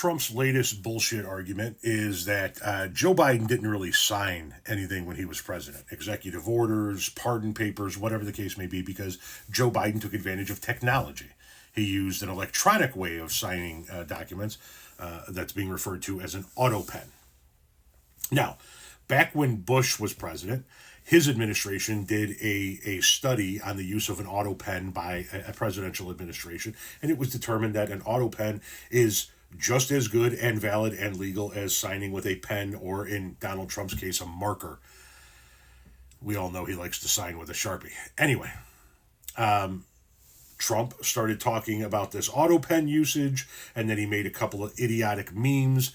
Trump's latest bullshit argument is that Joe Biden didn't really sign anything when he was president. Executive orders, pardon papers, whatever the case may be, because Joe Biden took advantage of technology. He used an electronic way of signing documents that's being referred to as an auto pen. Now, back when Bush was president, his administration did a study on the use of an auto pen by a presidential administration, and it was determined that an auto pen is just as good and valid and legal as signing with a pen, or in Donald Trump's case, a marker. We all know he likes to sign with a Sharpie. Anyway, Trump started talking about this auto pen usage, and then he made a couple of idiotic memes,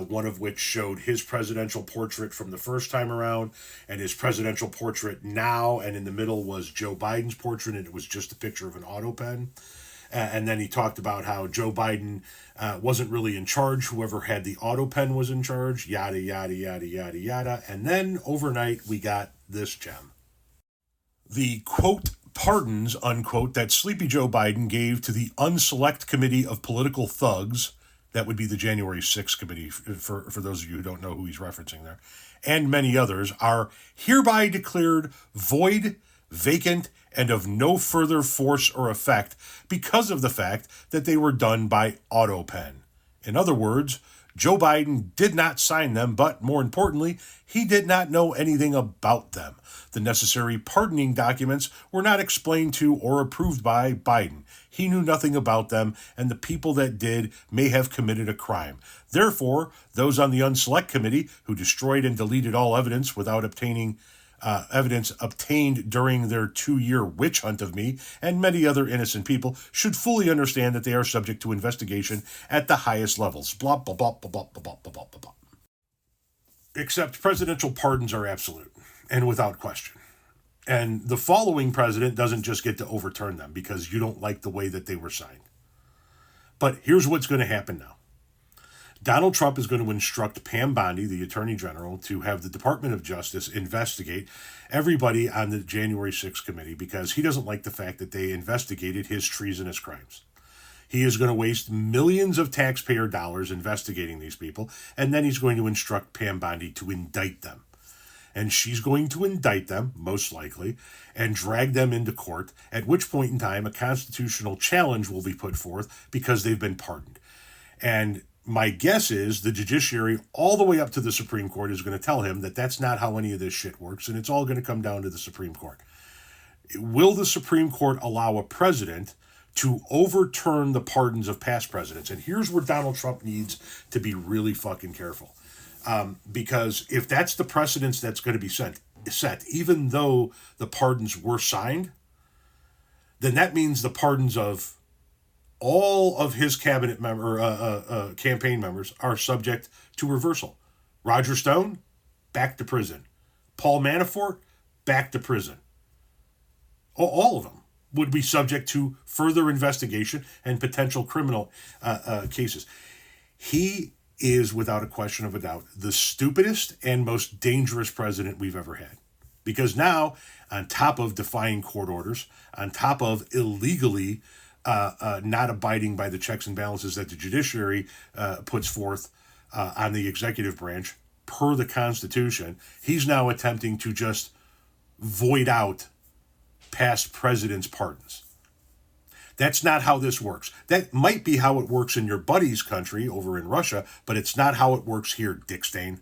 one of which showed his presidential portrait from the first time around and his presidential portrait now, and in the middle was Joe Biden's portrait, and it was just a picture of an auto pen. And then he talked about how Joe Biden wasn't really in charge. Whoever had the auto pen was in charge, yada, yada, yada, yada, yada. And then overnight, we got this gem. The quote, pardons, unquote, that Sleepy Joe Biden gave to the Unselect Committee of Political Thugs, that would be the January 6th committee, for those of you who don't know who he's referencing there, and many others, are hereby declared void, vacant, and of no further force or effect because of the fact that they were done by auto pen. In other words, Joe Biden did not sign them, but more importantly, he did not know anything about them. The necessary pardoning documents were not explained to or approved by Biden. He knew nothing about them, and the people that did may have committed a crime. Therefore, those on the Unselect Committee who destroyed and deleted all evidence without obtaining evidence obtained during their 2-year witch hunt of me and many other innocent people should fully understand that they are subject to investigation at the highest levels. Blah, blah, blah, blah, blah, blah, blah, blah, blah, blah. Except presidential pardons are absolute and without question. And the following president doesn't just get to overturn them because you don't like the way that they were signed. But here's what's going to happen now. Donald Trump is going to instruct Pam Bondi, the Attorney General, to have the Department of Justice investigate everybody on the January 6th committee because he doesn't like the fact that they investigated his treasonous crimes. He is going to waste millions of taxpayer dollars investigating these people, and then he's going to instruct Pam Bondi to indict them. And she's going to indict them, most likely, and drag them into court, at which point in time a constitutional challenge will be put forth because they've been pardoned. And my guess is the judiciary all the way up to the Supreme Court is going to tell him that that's not how any of this shit works, and it's all going to come down to the Supreme Court. Will the Supreme Court allow a president to overturn the pardons of past presidents? And here's where Donald Trump needs to be really fucking careful. Because if that's the precedence that's going to be set, even though the pardons were signed, then that means the pardons of all of his cabinet campaign members are subject to reversal. Roger Stone, back to prison. Paul Manafort, back to prison. All of them would be subject to further investigation and potential criminal cases. He is, without a question of a doubt, the stupidest and most dangerous president we've ever had. Because now, on top of defying court orders, on top of illegally not abiding by the checks and balances that the judiciary puts forth on the executive branch per the Constitution, he's now attempting to just void out past presidents' pardons. That's not how this works. That might be how it works in your buddy's country over in Russia, but it's not how it works here, Dick Stain.